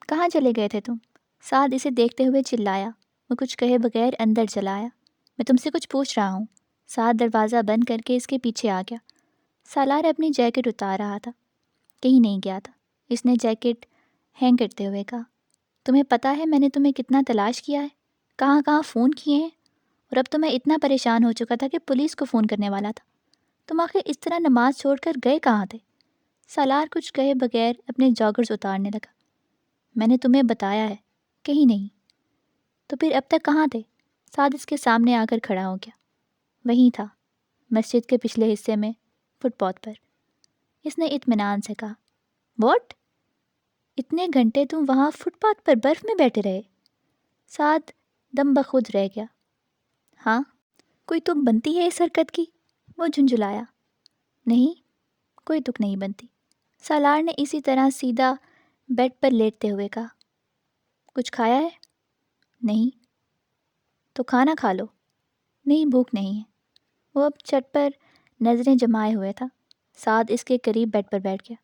کہاں چلے گئے تھے تم؟ سعد اسے دیکھتے ہوئے چلایا۔ وہ کچھ کہے بغیر اندر چلا آیا۔ میں تم سے کچھ پوچھ رہا ہوں۔ سعد دروازہ بند کر کے اس کے پیچھے آ گیا۔ سالار اپنی جیکٹ اتار رہا تھا۔ کہیں نہیں گیا تھا۔ اس نے جیکٹ ہینگ کرتے ہوئے کہا، تمہیں پتہ ہے میں نے تمہیں کتنا تلاش کیا ہے، کہاں کہاں فون کیے ہیں، اور اب تو میں اتنا پریشان ہو چکا تھا کہ پولیس کو فون کرنے والا تھا۔ تم آخر اس طرح نماز چھوڑ کر گئے کہاں تھے؟ سالار کچھ کہے بغیر اپنے جاگرز اتارنے لگا۔ میں نے تمہیں بتایا ہے، کہیں نہیں۔ تو پھر اب تک کہاں تھے؟ سعد اس کے سامنے آ کر کھڑا ہو گیا۔ وہیں تھا، مسجد کے پچھلے حصے میں، فٹ پاتھ پر۔ اس نے اطمینان سے کہا، واٹ؟ اتنے گھنٹے تم وہاں فٹ پاتھ پر برف میں بیٹھے رہے؟ سعد دم بخود رہ گیا۔ ہاں، کوئی تک بنتی ہے اس حرکت کی؟ وہ جھنجھلایا۔ نہیں، کوئی تک نہیں بنتی۔ سالار نے اسی طرح سیدھا بیڈ پر لیٹتے ہوئے کہا، کچھ کھایا ہے؟ نہیں۔ تو کھانا کھا لو۔ نہیں، بھوک نہیں ہے۔ وہ اب چھت پر نظریں جمائے ہوئے تھا۔ سعد اس کے قریب بیڈ پر بیٹھ گیا۔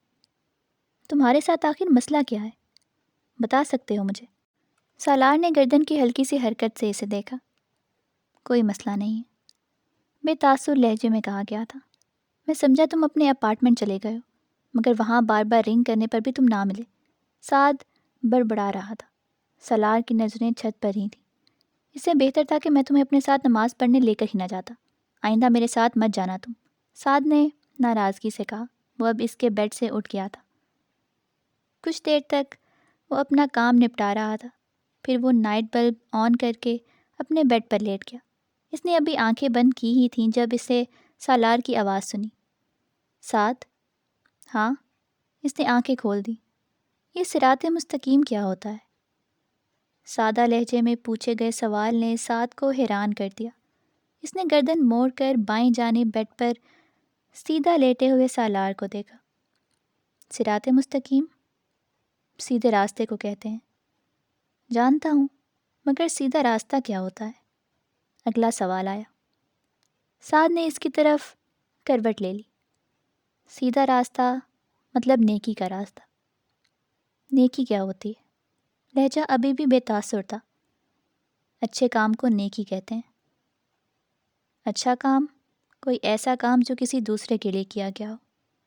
تمہارے ساتھ آخر مسئلہ کیا ہے؟ بتا سکتے ہو مجھے؟ سالار نے گردن کی ہلکی سی حرکت سے اسے دیکھا۔ کوئی مسئلہ نہیں ہے، بے تاثر لہجے میں کہا گیا تھا۔ میں سمجھا تم اپنے اپارٹمنٹ چلے گئے ہو، مگر وہاں بار بار رنگ کرنے پر بھی تم نہ ملے۔ سعد بڑبڑا رہا تھا۔ سالار کی نظریں چھت پر ہی تھیں۔ اس سے بہتر تھا کہ میں تمہیں اپنے ساتھ نماز پڑھنے لے کر ہی نہ جاتا۔ آئندہ میرے ساتھ مت جانا تم۔ سعد نے ناراضگی سے کہا۔ وہ اب اس کے بیڈ سے اٹھ گیا تھا۔ کچھ دیر تک وہ اپنا کام نپٹا رہا تھا، پھر وہ نائٹ بلب آن کر کے اپنے بیڈ پر لیٹ گیا۔ اس نے ابھی آنکھیں بند کی ہی تھیں جب اسے سالار کی آواز سنی۔ سعد؟ ہاں؟ اس نے آنکھیں کھول دیں۔ یہ صراط مستقیم کیا ہوتا ہے؟ سادہ لہجے میں پوچھے گئے سوال نے سعد کو حیران کر دیا۔ اس نے گردن موڑ کر بائیں جانب بیڈ پر سیدھا لیٹے ہوئے سالار کو دیکھا۔ صراط مستقیم؟ سیدھے راستے کو کہتے ہیں۔ جانتا ہوں، مگر سیدھا راستہ کیا ہوتا ہے؟ اگلا سوال آیا۔ سعد نے اس کی طرف کروٹ لے لی۔ سیدھا راستہ مطلب نیکی کا راستہ۔ نیکی کیا ہوتی ہے؟ لہجہ ابھی بھی بے تاثر تھا۔ اچھے کام کو نیکی کہتے ہیں۔ اچھا کام؟ کوئی ایسا کام جو کسی دوسرے کے لیے کیا گیا ہو،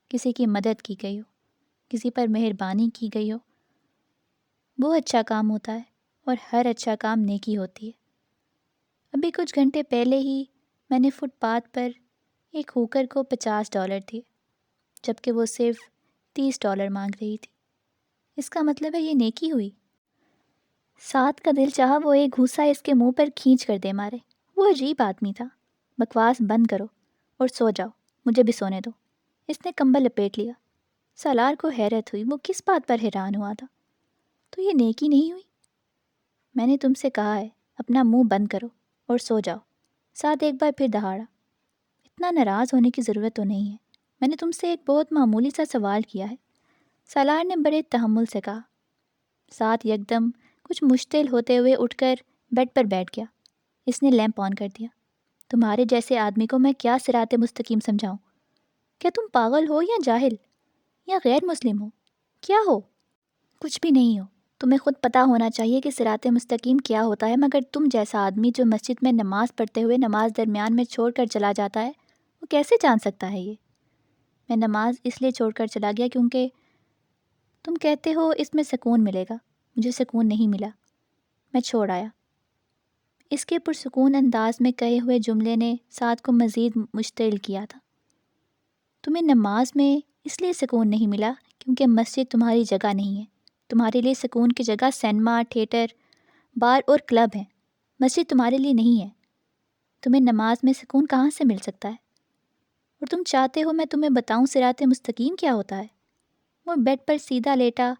کسی کی مدد کی گئی ہو، کسی پر مہربانی کی گئی ہو، وہ اچھا کام ہوتا ہے، اور ہر اچھا کام نیکی ہوتی ہے۔ ابھی کچھ گھنٹے پہلے ہی میں نے فٹ پاتھ پر ایک ہوکر کو $50 دیے، جبکہ وہ صرف $30 مانگ رہی تھی۔ اس کا مطلب ہے یہ نیکی ہوئی؟ سعد کا دل چاہا وہ ایک گھوسا اس کے منہ پر کھینچ کر دے مارے۔ وہ عجیب آدمی تھا۔ بکواس بند کرو اور سو جاؤ، مجھے بھی سونے دو۔ اس نے کمبل لپیٹ لیا۔ سالار کو حیرت ہوئی، وہ کس بات پر حیران ہوا تھا؟ تو یہ نیکی نہیں ہوئی؟ میں نے تم سے کہا ہے اپنا منہ بند کرو اور سو جاؤ۔ سعد ایک بار پھر دہاڑا۔ اتنا ناراض ہونے کی ضرورت تو نہیں ہے، میں نے تم سے ایک بہت معمولی سا سوال کیا ہے۔ سالار نے بڑے تحمل سے کہا۔ سعد یکدم کچھ مشتعل ہوتے ہوئے اٹھ کر بیڈ پر بیٹھ گیا۔ اس نے لیمپ آن کر دیا۔ تمہارے جیسے آدمی کو میں کیا صراط مستقیم سمجھاؤں؟ کیا تم پاگل ہو یا جاہل یا غیر مسلم ہو؟ کیا ہو؟ کچھ بھی نہیں ہو۔ تمہیں خود پتہ ہونا چاہیے کہ صراط مستقیم کیا ہوتا ہے، مگر تم جیسا آدمی جو مسجد میں نماز پڑھتے ہوئے نماز درمیان میں چھوڑ کر چلا جاتا ہے، وہ کیسے جان سکتا ہے یہ؟ میں نماز اس لیے چھوڑ کر چلا گیا کیونکہ تم کہتے ہو اس میں سکون ملے گا۔ مجھے سکون نہیں ملا، میں چھوڑ آیا۔ اس کے پرسکون انداز میں کہے ہوئے جملے نے سعد کو مزید مشتعل کیا تھا۔ تمہیں نماز میں اس لیے سکون نہیں ملا کیونکہ مسجد تمہاری جگہ نہیں ہے۔ تمہارے لیے سکون کی جگہ سینما، تھیٹر، بار اور کلب ہیں۔ مسجد تمہارے لیے نہیں ہے۔ تمہیں نماز میں سکون کہاں سے مل سکتا ہے؟ اور تم چاہتے ہو میں تمہیں بتاؤں صراط مستقیم کیا ہوتا ہے؟ وہ بیڈ پر سیدھا لیٹا،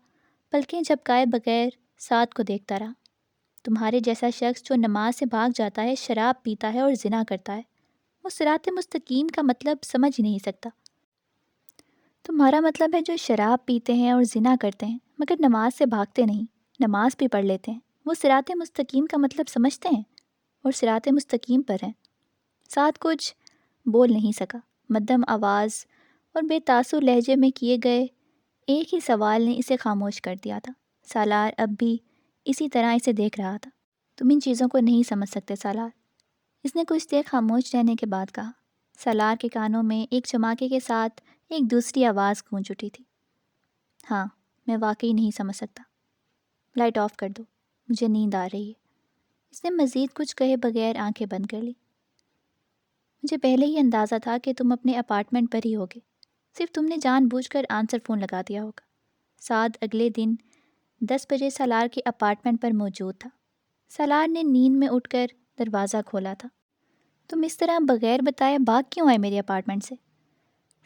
پلکیں جھپکائے بغیر سعد کو دیکھتا رہا۔ تمہارے جیسا شخص جو نماز سے بھاگ جاتا ہے، شراب پیتا ہے اور زنا کرتا ہے، وہ صراط مستقیم کا مطلب سمجھ ہی نہیں سکتا۔ تمہارا مطلب ہے جو شراب پیتے ہیں اور زنا کرتے ہیں مگر نماز سے بھاگتے نہیں، نماز بھی پڑھ لیتے ہیں، وہ صراط مستقیم کا مطلب سمجھتے ہیں اور صراط مستقیم پر ہیں۔ سعد کچھ بول نہیں سکا۔ مدھم آواز اور بے تاثر لہجے میں کیے گئے ایک ہی سوال نے اسے خاموش کر دیا تھا۔ سالار اب بھی اسی طرح اسے دیکھ رہا تھا۔ تم ان چیزوں کو نہیں سمجھ سکتے سالار، اس نے کچھ دیر خاموش رہنے کے بعد کہا۔ سالار کے کانوں میں ایک چماکے کے ساتھ ایک دوسری آواز گونج اٹھی تھی۔ ہاں، میں واقعی نہیں سمجھ سکتا۔ لائٹ آف کر دو، مجھے نیند آ رہی ہے۔ اس نے مزید کچھ کہے بغیر آنکھیں بند کر لی۔ مجھے پہلے ہی اندازہ تھا کہ تم اپنے اپارٹمنٹ پر ہی ہوگے، صرف تم نے جان بوجھ کر آنسر فون لگا دیا ہوگا۔ سعد اگلے دن 10 بجے سالار کے اپارٹمنٹ پر موجود تھا۔ سالار نے نیند میں اٹھ کر دروازہ کھولا تھا۔ تم اس طرح بغیر بتائے بھاگ کیوں آئے میرے اپارٹمنٹ سے؟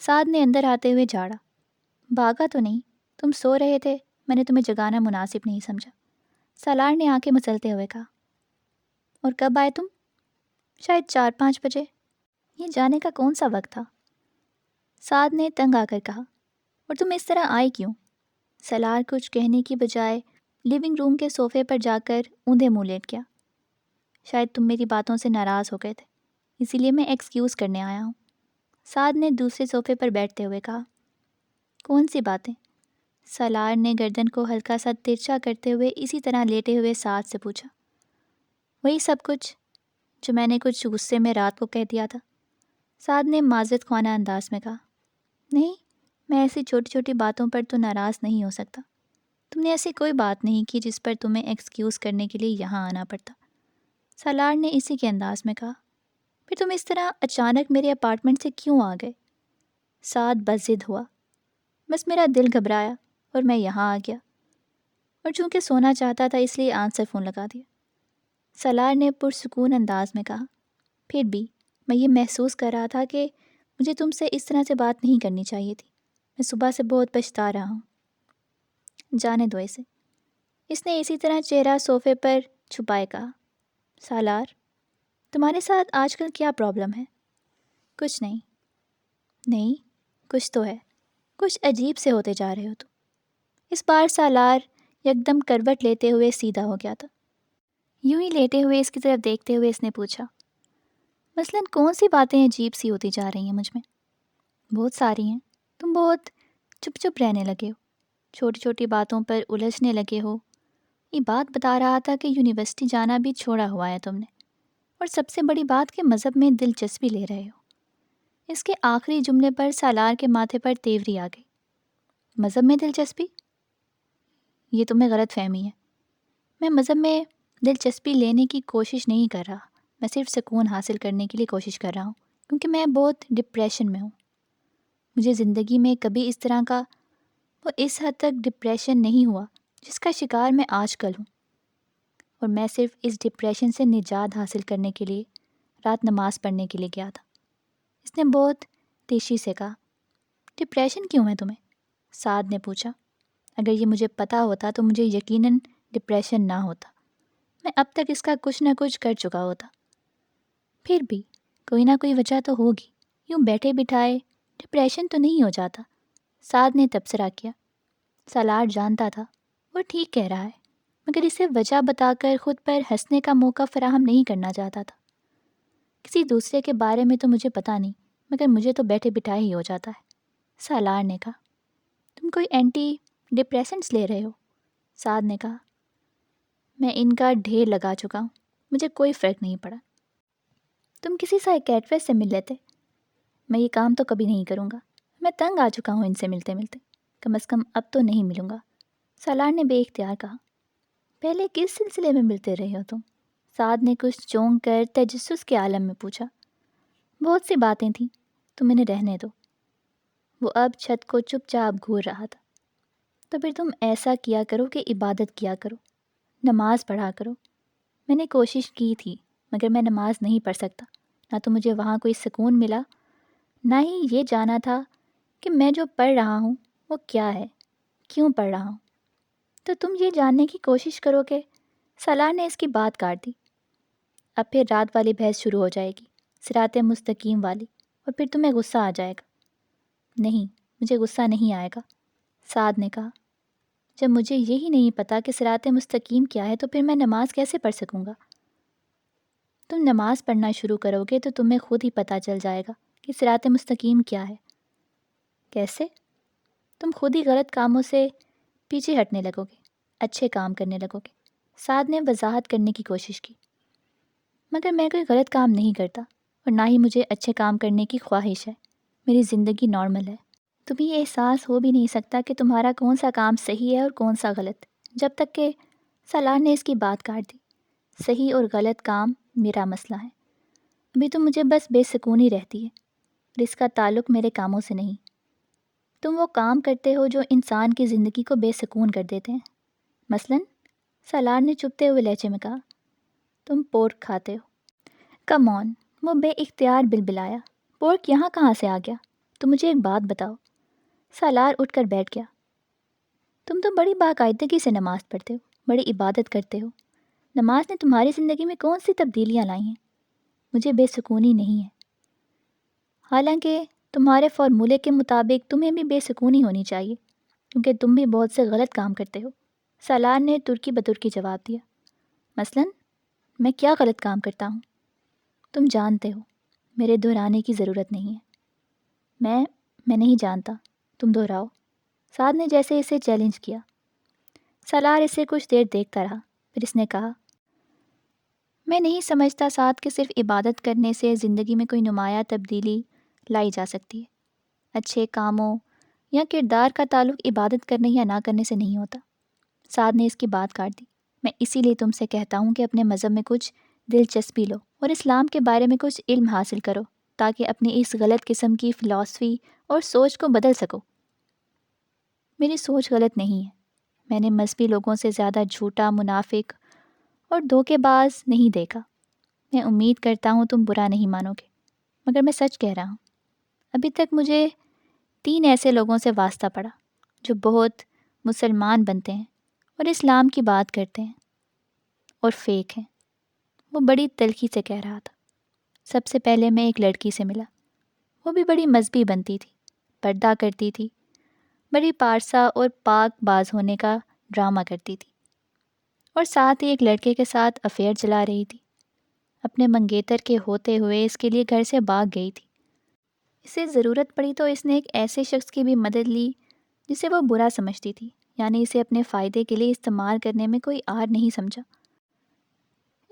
سعد نے اندر آتے ہوئے جھاڑا۔ بھاگا تو نہیں، تم سو رہے تھے، میں نے تمہیں جگانا مناسب نہیں سمجھا۔ سالار نے آنکھیں مچلتے ہوئے کہا۔ اور کب آئے تم؟ شاید 4-5 بجے۔ یہ جانے کا کون سا وقت تھا؟ سعد نے تنگ آ کر کہا۔ اور تم اس طرح آئے کیوں؟ سالار کچھ کہنے کی بجائے لیونگ روم کے صوفے پر جا کر اوندھے منہ لیٹ گیا۔ شاید تم میری باتوں سے ناراض ہو گئے تھے، اسی لیے میں ایکسکیوز کرنے آیا ہوں۔ سعد نے دوسرے صوفے پر بیٹھتے ہوئے کہا۔ کون سی باتیں؟ سالار نے گردن کو ہلکا سا ترچھا کرتے ہوئے اسی طرح لیٹے ہوئے سعد سے پوچھا۔ وہی سب کچھ جو میں نے کچھ غصے میں رات کو کہہ دیا تھا، سعد نے معذرت خوانا انداز میں کہا۔ نہیں، میں ایسی چھوٹی چھوٹی باتوں پر تو ناراض نہیں ہو سکتا۔ تم نے ایسی کوئی بات نہیں کی جس پر تمہیں ایکسکیوز کرنے کے لیے یہاں آنا پڑتا۔ سالار نے اسی کے انداز میں کہا۔ پھر تم اس طرح اچانک میرے اپارٹمنٹ سے کیوں آ گئے؟ سعد بضد ہوا۔ بس میرا دل گھبرایا اور میں یہاں آ گیا، اور چونکہ سونا چاہتا تھا اس لیے آنسر فون لگا دیا۔ سالار نے پرسکون انداز میں کہا۔ پھر بھی میں یہ محسوس کر رہا تھا کہ مجھے تم سے اس طرح سے بات نہیں کرنی چاہیے تھی۔ میں صبح سے بہت پچھتا رہا ہوں۔ جانے دو اسے۔ اس نے اسی طرح چہرہ صوفے پر چھپائے کہا۔ سالار، تمہارے ساتھ آج کل کیا پرابلم ہے؟ کچھ نہیں۔ نہیں، کچھ تو ہے۔ کچھ عجیب سے ہوتے جا رہے ہو تم۔ اس بار سالار یکدم کروٹ لیتے ہوئے سیدھا ہو گیا تھا۔ یوں ہی لیٹے ہوئے اس کی طرف دیکھتے ہوئے اس نے پوچھا۔ مثلاً کون سی باتیں عجیب سی ہوتی جا رہی ہیں مجھ میں؟ بہت ساری ہیں۔ تم بہت چپ چپ رہنے لگے ہو، چھوٹی چھوٹی باتوں پر الجھنے لگے ہو۔ یہ بات بتا رہا تھا کہ یونیورسٹی جانا بھی چھوڑا ہوا ہے تم نے، اور سب سے بڑی بات کہ مذہب میں دلچسپی لے رہے ہو۔ اس کے آخری جملے پر سالار کے ماتھے پر تیوری آ گئی۔ مذہب میں دلچسپی؟ یہ تمہیں غلط فہمی ہے۔ میں مذہب میں دلچسپی لینے کی کوشش نہیں کر رہا، میں صرف سکون حاصل کرنے کے لیے کوشش کر رہا ہوں، کیونکہ میں بہت ڈپریشن میں ہوں۔ مجھے زندگی میں کبھی اس طرح کا وہ اس حد تک ڈپریشن نہیں ہوا جس کا شکار میں آج کل ہوں، اور میں صرف اس ڈپریشن سے نجات حاصل کرنے کے لیے رات نماز پڑھنے کے لیے گیا تھا۔ اس نے بہت تیزی سے کہا۔ ڈپریشن کیوں ہے تمہیں؟ سعد نے پوچھا۔ اگر یہ مجھے پتہ ہوتا تو مجھے یقیناً ڈپریشن نہ ہوتا، میں اب تک اس کا کچھ نہ کچھ کر چکا ہوتا۔ پھر بھی کوئی نہ کوئی وجہ تو ہوگی، یوں بیٹھے بٹھائے ڈپریشن تو نہیں ہو جاتا، سعد نے تبصرہ کیا۔ سالار جانتا تھا وہ ٹھیک کہہ رہا ہے، مگر اسے وجہ بتا کر خود پر ہنسنے کا موقع فراہم نہیں کرنا چاہتا تھا۔ کسی دوسرے کے بارے میں تو مجھے پتہ نہیں، مگر مجھے تو بیٹھے بٹھائے ہی ہو جاتا ہے، سالار نے کہا۔ تم کوئی اینٹی ڈپریسنٹس لے رہے ہو؟ سعد نے کہا۔ میں ان کا ڈھیر لگا چکا ہوں، مجھے کوئی فرق نہیں پڑا۔ تم کسی سائیکیٹرسٹ سے مل لیتے۔ میں یہ کام تو کبھی نہیں کروں گا، میں تنگ آ چکا ہوں ان سے ملتے ملتے، کم از کم اب تو نہیں ملوں گا، سالار نے بے اختیار کہا۔ پہلے کس سلسلے میں ملتے رہے ہو تم؟ سعد نے کچھ چونک کر تجسس کے عالم میں پوچھا۔ بہت سی باتیں تھیں، تم انہیں رہنے دو۔ وہ اب چھت کو چپ چاپ گھور رہا تھا۔ تو پھر تم ایسا کیا کرو کہ عبادت کیا کرو، نماز پڑھا کرو۔ میں نے کوشش کی تھی، مگر میں نماز نہیں پڑھ سکتا، نہ تو مجھے وہاں کوئی سکون ملا، نہ ہی یہ جانا تھا کہ میں جو پڑھ رہا ہوں وہ کیا ہے، کیوں پڑھ رہا ہوں۔ تو تم یہ جاننے کی کوشش کرو کہ… سالار نے اس کی بات کاٹ دی۔ اب پھر رات والی بحث شروع ہو جائے گی، صراط مستقیم والی، اور پھر تمہیں غصہ آ جائے گا۔ نہیں، مجھے غصہ نہیں آئے گا، سعد نے کہا۔ جب مجھے یہی نہیں پتہ کہ صراط مستقیم کیا ہے تو پھر میں نماز کیسے پڑھ سکوں گا؟ تم نماز پڑھنا شروع کرو گے تو تمہیں خود ہی پتہ چل جائے گا کہ صراط مستقیم کیا ہے۔ کیسے؟ تم خود ہی غلط کاموں سے پیچھے ہٹنے لگو گے، اچھے کام کرنے لگو گے۔ سعد نے وضاحت کرنے کی کوشش کی۔ مگر میں کوئی غلط کام نہیں کرتا اور نہ ہی مجھے اچھے کام کرنے کی خواہش ہے۔ میری زندگی نارمل ہے۔ تمہیں یہ احساس ہو بھی نہیں سکتا کہ تمہارا کون سا کام صحیح ہے اور کون سا غلط، جب تک کہ سالار نے اس کی بات کاٹ دی۔ صحیح اور غلط کام میرا مسئلہ ہے۔ ابھی تو مجھے بس بے سکونی رہتی ہے اور اس کا تعلق میرے کاموں سے نہیں۔ تم وہ کام کرتے ہو جو انسان کی زندگی کو بے سکون کر دیتے ہیں۔ مثلاً سالار نے چپتے ہوئے لہجے میں کہا، تم پورک کھاتے ہو۔ کم آن، وہ بے اختیار بلبلایا، پورک یہاں کہاں سے آ گیا؟ تو مجھے ایک بات بتاؤ۔ سالار اٹھ کر بیٹھ گیا۔ تم تو بڑی باقاعدگی سے نماز پڑھتے ہو، بڑی عبادت کرتے ہو۔ نماز نے تمہاری زندگی میں کون سی تبدیلیاں لائی ہیں؟ مجھے بے سکونی نہیں ہے۔ حالانکہ تمہارے فارمولے کے مطابق تمہیں بھی بے سکونی ہونی چاہیے، کیونکہ تم بھی بہت سے غلط کام کرتے ہو۔ سالار نے ترکی بترکی جواب دیا۔ مثلاً میں کیا غلط کام کرتا ہوں؟ تم جانتے ہو، میرے دہرانے کی ضرورت نہیں ہے۔ میں نہیں جانتا، تم دہراؤ۔ سعد نے جیسے اسے چیلنج کیا۔ سالار اسے کچھ دیر دیکھتا رہا، پھر اس نے کہا، میں نہیں سمجھتا سعد کہ صرف عبادت کرنے سے زندگی میں کوئی نمایاں تبدیلی لائی جا سکتی ہے۔ اچھے کاموں یا کردار کا تعلق عبادت کرنے یا نہ کرنے سے نہیں ہوتا۔ سعد نے اس کی بات کاٹ دی۔ میں اسی لیے تم سے کہتا ہوں کہ اپنے مذہب میں کچھ دلچسپی لو اور اسلام کے بارے میں کچھ علم حاصل کرو، تاکہ اپنی اس غلط قسم کی فلسفی اور سوچ کو بدل سکو۔ میری سوچ غلط نہیں ہے۔ میں نے مذہبی لوگوں سے زیادہ جھوٹا، منافق اور دھوکے باز نہیں دیکھا۔ میں امید کرتا ہوں تم برا نہیں مانو گے، مگر میں سچ کہہ رہا ہوں۔ ابھی تک مجھے 3 ایسے لوگوں سے واسطہ پڑا جو بہت مسلمان بنتے ہیں اور اسلام کی بات کرتے ہیں اور فیک ہیں۔ وہ بڑی تلخی سے کہہ رہا تھا۔ سب سے پہلے میں ایک لڑکی سے ملا۔ وہ بھی بڑی مذہبی بنتی تھی، پردہ کرتی تھی، بڑی پارسا اور پاک باز ہونے کا ڈرامہ کرتی تھی، اور ساتھ ہی ایک لڑکے کے ساتھ افیئر چلا رہی تھی۔ اپنے منگیتر کے ہوتے ہوئے اس کے لیے گھر سے بھاگ گئی تھی۔ اسے ضرورت پڑی تو اس نے ایک ایسے شخص کی بھی مدد لی جسے وہ برا سمجھتی تھی، یعنی اسے اپنے فائدے کے لیے استعمال کرنے میں کوئی آر نہیں سمجھا۔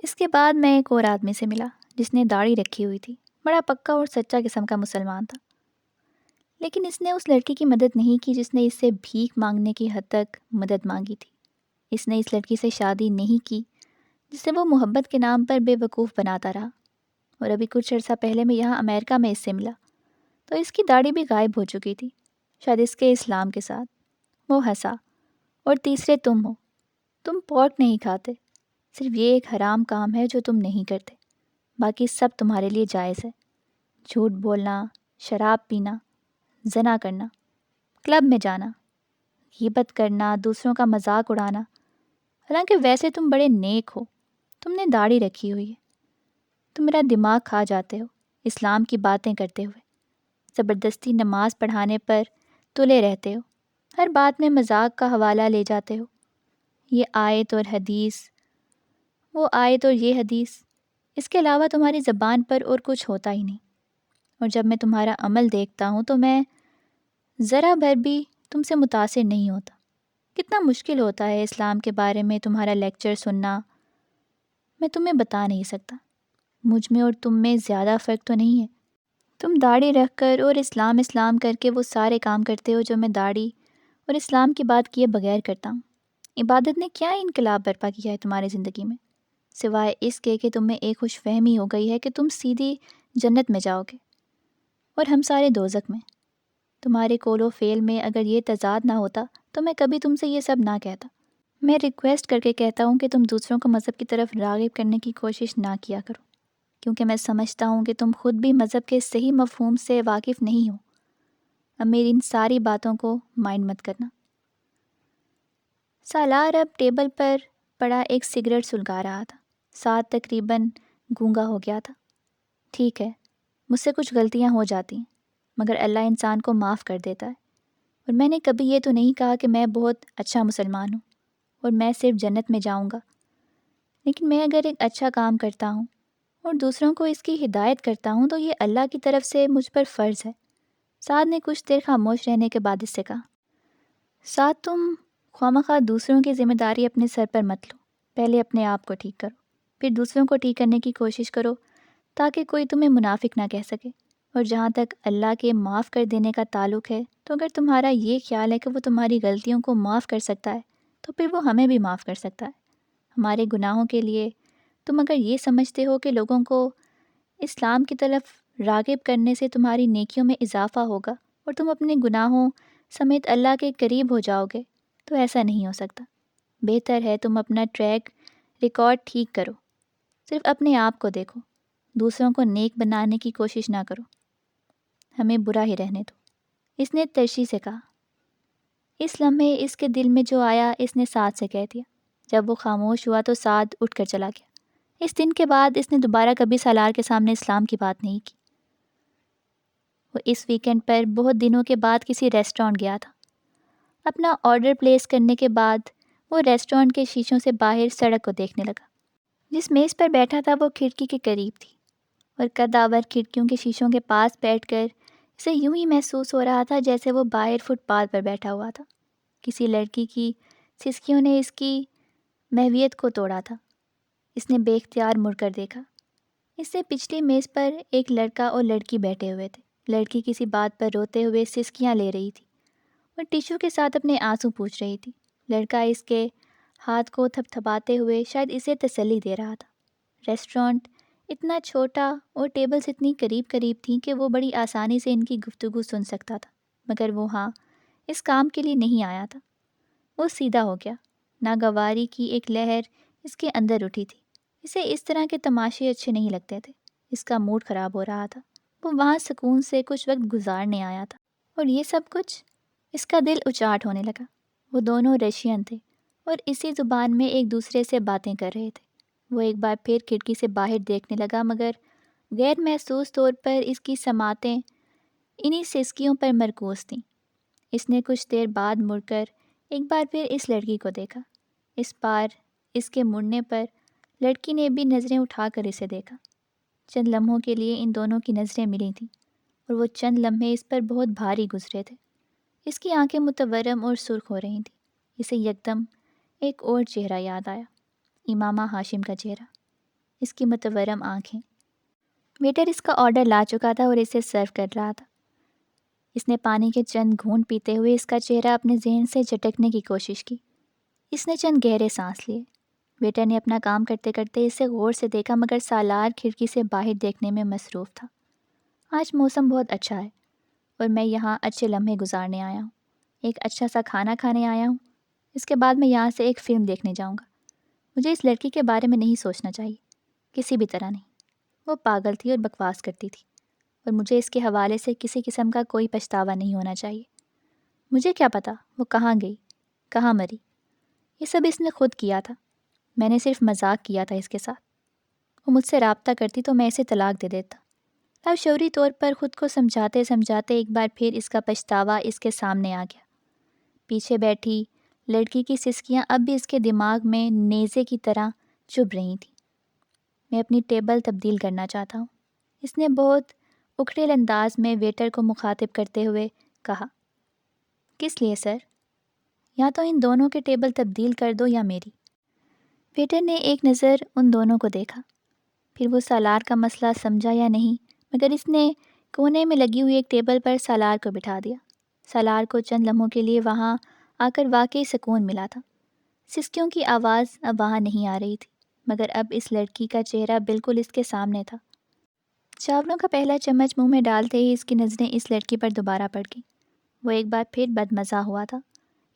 اس کے بعد میں ایک اور آدمی سے ملا جس نے داڑھی رکھی ہوئی تھی، بڑا پکا اور سچا قسم کا مسلمان تھا، لیکن اس نے اس لڑکی کی مدد نہیں کی جس نے اس سے بھیک مانگنے کی حد تک مدد مانگی تھی۔ اس نے اس لڑکی سے شادی نہیں کی جس سے وہ محبت کے نام پر بے وقوف بناتا رہا، اور ابھی کچھ عرصہ پہلے میں یہاں امریکہ میں اس سے ملا تو اس کی داڑھی بھی غائب ہو چکی تھی، شاید اس کے اسلام کے ساتھ۔ وہ ہنسا، اور تیسرے تم ہو۔ تم پورک نہیں کھاتے، صرف یہ ایک حرام کام ہے جو تم نہیں کرتے، باقی سب تمہارے لیے جائز ہے۔ جھوٹ بولنا، شراب پینا، زنا کرنا، کلب میں جانا، غیبت کرنا، دوسروں کا مذاق اڑانا۔ حالانکہ ویسے تم بڑے نیک ہو، تم نے داڑھی رکھی ہوئی ہے۔ تم میرا دماغ کھا جاتے ہو اسلام کی باتیں کرتے ہوئے، زبردستی نماز پڑھانے پر تلے رہتے ہو، ہر بات میں مذاق کا حوالہ لے جاتے ہو، یہ آیت اور حدیث، وہ آیت اور یہ حدیث، اس کے علاوہ تمہاری زبان پر اور کچھ ہوتا ہی نہیں۔ اور جب میں تمہارا عمل دیکھتا ہوں تو میں ذرا بھر بھی تم سے متاثر نہیں ہوتا۔ کتنا مشکل ہوتا ہے اسلام کے بارے میں تمہارا لیکچر سننا، میں تمہیں بتا نہیں سکتا۔ مجھ میں اور تم میں زیادہ فرق تو نہیں ہے۔ تم داڑھی رکھ کر اور اسلام کر کے وہ سارے کام کرتے ہو جو میں داڑھی اور اسلام کی بات کیے بغیر کرتا ہوں۔ عبادت نے کیا انقلاب برپا کیا ہے تمہاری زندگی میں، سوائے اس کے کہ تم میں ایک خوش فہمی ہو گئی ہے کہ تم سیدھی جنت میں جاؤ گے اور ہم سارے دوزخ میں۔ تمہارے قول و فعل میں اگر یہ تضاد نہ ہوتا تو میں کبھی تم سے یہ سب نہ کہتا۔ میں ریکویسٹ کر کے کہتا ہوں کہ تم دوسروں کو مذہب کی طرف راغب کرنے کی کوشش نہ کیا کرو، کیونکہ میں سمجھتا ہوں کہ تم خود بھی مذہب کے صحیح مفہوم سے واقف نہیں ہو۔ اب میری ان ساری باتوں کو مائنڈ مت کرنا۔ سالار اب ٹیبل پر پڑا ایک سگریٹ سلگا رہا تھا۔ ساتھ تقریباً گونگا ہو گیا تھا۔ ٹھیک ہے، مجھ سے کچھ غلطیاں ہو جاتی ہیں، مگر اللہ انسان کو معاف کر دیتا ہے، اور میں نے کبھی یہ تو نہیں کہا کہ میں بہت اچھا مسلمان ہوں اور میں صرف جنت میں جاؤں گا، لیکن میں اگر ایک اچھا کام کرتا ہوں اور دوسروں کو اس کی ہدایت کرتا ہوں تو یہ اللہ کی طرف سے مجھ پر فرض ہے۔ سعد نے کچھ دیر خاموش رہنے کے بعد اس سے کہا، سعد تم خواہ دوسروں کی ذمہ داری اپنے سر پر مت لو، پہلے اپنے آپ کو ٹھیک کرو، پھر دوسروں کو ٹھیک کرنے کی کوشش کرو تاکہ کوئی تمہیں منافق نہ کہہ سکے۔ اور جہاں تک اللہ کے معاف کر دینے کا تعلق ہے، تو اگر تمہارا یہ خیال ہے کہ وہ تمہاری غلطیوں کو معاف کر سکتا ہے تو پھر وہ ہمیں بھی معاف کر سکتا ہے۔ ہمارے گناہوں کے لیے تم اگر یہ سمجھتے ہو کہ لوگوں کو اسلام کی طرف راغب کرنے سے تمہاری نیکیوں میں اضافہ ہوگا اور تم اپنے گناہوں سمیت اللہ کے قریب ہو جاؤ گے، تو ایسا نہیں ہو سکتا۔ بہتر ہے تم اپنا ٹریک ریکارڈ ٹھیک کرو، صرف اپنے آپ کو دیکھو، دوسروں کو نیک بنانے کی کوشش نہ کرو، ہمیں برا ہی رہنے دو۔ اس نے ترشی سے کہا۔ اس لمحے اس کے دل میں جو آیا اس نے سعد سے کہہ دیا۔ جب وہ خاموش ہوا تو سعد اٹھ کر چلا گیا۔ اس دن کے بعد اس نے دوبارہ کبھی سالار کے سامنے اسلام کی بات نہیں کی۔ وہ اس ویکنڈ پر بہت دنوں کے بعد کسی ریسٹورانٹ گیا تھا۔ اپنا آرڈر پلیس کرنے کے بعد وہ ریسٹورانٹ کے شیشوں سے باہر سڑک کو دیکھنے لگا۔ جس میز پر بیٹھا تھا وہ کھڑکی کے قریب تھی، اور قدآور کھڑکیوں کے شیشوں کے پاس بیٹھ کر اسے یوں ہی محسوس ہو رہا تھا جیسے وہ باہر فٹ پاتھ پر بیٹھا ہوا تھا۔ کسی لڑکی کی سسکیوں نے اس کی محویت کو توڑا تھا۔ اس نے بے اختیار مڑ کر دیکھا۔ اس سے پچھلی میز پر ایک لڑکا اور لڑکی بیٹھے ہوئے تھے۔ لڑکی کسی بات پر روتے ہوئے سسکیاں لے رہی تھی اور ٹیشو کے ساتھ اپنے آنسو پوچھ رہی تھی۔ لڑکا اس کے ہاتھ کو تھپ تھپاتے ہوئے شاید اسے تسلی دے رہا تھا۔ ریسٹورانٹ اتنا چھوٹا اور ٹیبلز اتنی قریب قریب تھیں کہ وہ بڑی آسانی سے ان کی گفتگو سن سکتا تھا، مگر وہ ہاں اس کام کے لیے نہیں آیا تھا۔ وہ سیدھا ہو گیا۔ ناگواری کی ایک لہر اس کے اندر اٹھی تھی۔ اسے اس طرح کے تماشے اچھے نہیں لگتے تھے۔ اس کا موڈ خراب ہو رہا تھا۔ وہ وہاں سکون سے کچھ وقت گزارنے آیا تھا، اور یہ سب کچھ اس کا دل اچاٹ ہونے لگا۔ وہ دونوں رشین تھے اور اسی زبان میں ایک دوسرے سے باتیں کر رہے تھے۔ وہ ایک بار پھر کھڑکی سے باہر دیکھنے لگا، مگر غیر محسوس طور پر اس کی سماعتیں انہی سسکیوں پر مرکوز تھیں۔ اس نے کچھ دیر بعد مڑ کر ایک بار پھر اس لڑکی کو دیکھا۔ اس بار اس کے مڑنے پر لڑکی نے بھی نظریں اٹھا کر اسے دیکھا۔ چند لمحوں کے لیے ان دونوں کی نظریں ملی تھیں، اور وہ چند لمحے اس پر بہت بھاری گزرے تھے۔ اس کی آنکھیں متورم اور سرخ ہو رہی تھیں۔ اسے یکدم ایک اور چہرہ یاد آیا، امامہ ہاشم کا چہرہ، اس کی متورم آنکھیں۔ ویٹر اس کا آرڈر لا چکا تھا اور اسے سرو کر رہا تھا۔ اس نے پانی کے چند گھونٹ پیتے ہوئے اس کا چہرہ اپنے ذہن سے جھٹکنے کی کوشش کی۔ اس نے چند گہرے سانس لیے۔ ویٹر نے اپنا کام کرتے کرتے اسے غور سے دیکھا، مگر سالار کھڑکی سے باہر دیکھنے میں مصروف تھا۔ آج موسم بہت اچھا ہے اور میں یہاں اچھے لمحے گزارنے آیا ہوں۔ ایک اچھا سا کھانا کھانے آیا ہوں۔ اس کے بعد میں یہاں سے ایک فلم دیکھنے جاؤں گا۔ مجھے اس لڑکی کے بارے میں نہیں سوچنا چاہیے، کسی بھی طرح نہیں۔ وہ پاگل تھی اور بکواس کرتی تھی، اور مجھے اس کے حوالے سے کسی قسم کا کوئی پچھتاوا نہیں ہونا چاہیے۔ مجھے کیا پتہ وہ کہاں گئی، کہاں مری۔ یہ سب اس نے خود کیا تھا، میں نے صرف مذاق کیا تھا اس کے ساتھ۔ وہ مجھ سے رابطہ کرتی تو میں اسے طلاق دے دیتا۔ لاشعوری طور پر خود کو سمجھاتے سمجھاتے ایک بار پھر اس کا پچھتاوا اس کے سامنے آ گیا۔ پیچھے بیٹھی لڑکی کی سسکیاں اب بھی اس کے دماغ میں نیزے کی طرح چبھ رہی تھیں۔ میں اپنی ٹیبل تبدیل کرنا چاہتا ہوں، اس نے بہت اکھڑیل انداز میں ویٹر کو مخاطب کرتے ہوئے کہا۔ کس لیے سر؟ یا تو ان دونوں کے ٹیبل تبدیل کر دو یا میری۔ ویٹر نے ایک نظر ان دونوں کو دیکھا، پھر وہ سالار کا مسئلہ سمجھا یا نہیں، مگر اس نے کونے میں لگی ہوئی ایک ٹیبل پر سالار کو بٹھا دیا۔ سالار کو چند لمحوں کے لیے وہاں آ کر واقعی سکون ملا تھا۔ سسکیوں کی آواز اب وہاں نہیں آ رہی تھی، مگر اب اس لڑکی کا چہرہ بالکل اس کے سامنے تھا۔ چاولوں کا پہلا چمچ منہ میں ڈالتے ہی اس کی نظریں اس لڑکی پر دوبارہ پڑ گئیں۔ وہ ایک بار پھر بدمزہ ہوا تھا۔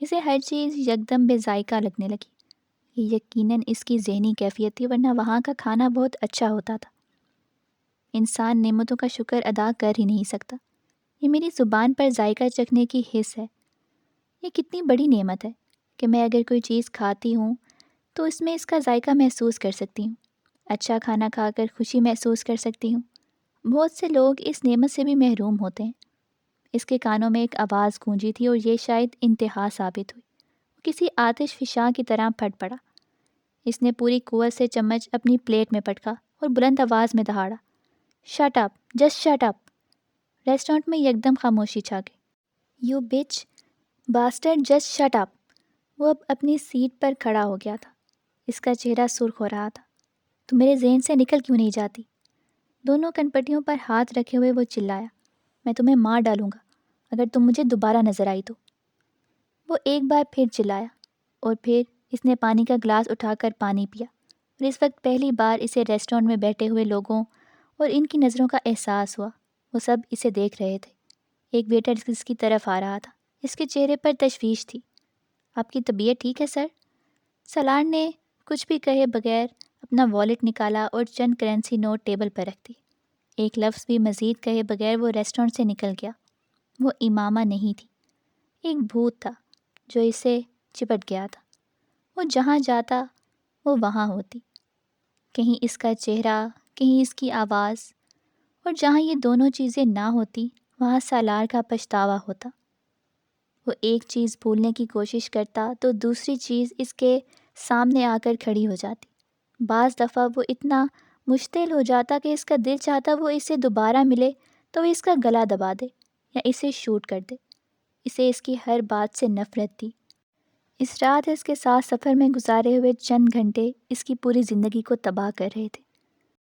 اسے ہر چیز یکدم بے ذائقہ لگنے لگی۔ یہ یقیناً اس کی ذہنی کیفیت تھی، ورنہ وہاں کا کھانا بہت اچھا ہوتا تھا۔ انسان نعمتوں کا شکر ادا کر ہی نہیں سکتا۔ یہ میری زبان پر ذائقہ چکھنے کی حس ہے۔ یہ کتنی بڑی نعمت ہے کہ میں اگر کوئی چیز کھاتی ہوں تو اس میں اس کا ذائقہ محسوس کر سکتی ہوں، اچھا کھانا کھا کر خوشی محسوس کر سکتی ہوں۔ بہت سے لوگ اس نعمت سے بھی محروم ہوتے ہیں۔ اس کے کانوں میں ایک آواز گونجی تھی، اور یہ شاید انتہا ثابت ہوئی۔ وہ کسی آتش فشاں کی طرح پھٹ پڑا۔ اس نے پوری قوت سے چمچ اپنی پلیٹ میں پٹکا اور بلند آواز میں دہاڑا، shut up, just shut up. Restaurant میں یکدم خاموشی چھا گئی۔ یو بچ باسٹرڈ، جسٹ شٹ اپ۔ وہ اب اپنی سیٹ پر کھڑا ہو گیا تھا، اس کا چہرہ سرخ ہو رہا تھا۔ تو میرے ذہن سے نکل کیوں نہیں جاتی؟ دونوں کنپٹیوں پر ہاتھ رکھے ہوئے وہ چلایا، میں تمہیں مار ڈالوں گا اگر تم مجھے دوبارہ نظر آئی تو۔ وہ ایک بار پھر چلایا اور پھر اس نے پانی کا گلاس اٹھا کر پانی پیا، اور اس وقت پہلی بار اسے ریسٹورینٹ میں بیٹھے ہوئے لوگوں اور ان کی نظروں کا احساس ہوا۔ وہ سب اسے دیکھ رہے تھے۔ ایک ویٹر اس کی طرف آ رہا تھا، اس کے چہرے پر تشویش تھی۔ آپ کی طبیعت ٹھیک ہے سر؟ سالار نے کچھ بھی کہے بغیر اپنا والیٹ نکالا اور چند کرنسی نوٹ ٹیبل پر رکھ دی۔ ایک لفظ بھی مزید کہے بغیر وہ ریسٹورینٹ سے نکل گیا۔ وہ امامہ نہیں تھی، ایک بھوت تھا جو اسے چپٹ گیا تھا۔ وہ جہاں جاتا وہ وہاں ہوتی، کہیں اس کا چہرہ، کہیں اس کی آواز، اور جہاں یہ دونوں چیزیں نہ ہوتی وہاں سالار کا پچھتاوا ہوتا۔ وہ ایک چیز بھولنے کی کوشش کرتا تو دوسری چیز اس کے سامنے آ کر کھڑی ہو جاتی۔ بعض دفعہ وہ اتنا مشتعل ہو جاتا کہ اس کا دل چاہتا وہ اسے دوبارہ ملے تو وہ اس کا گلا دبا دے یا اسے شوٹ کر دے۔ اسے اس کی ہر بات سے نفرت تھی۔ اس رات اس کے ساتھ سفر میں گزارے ہوئے چند گھنٹے اس کی پوری زندگی کو تباہ کر رہے تھے۔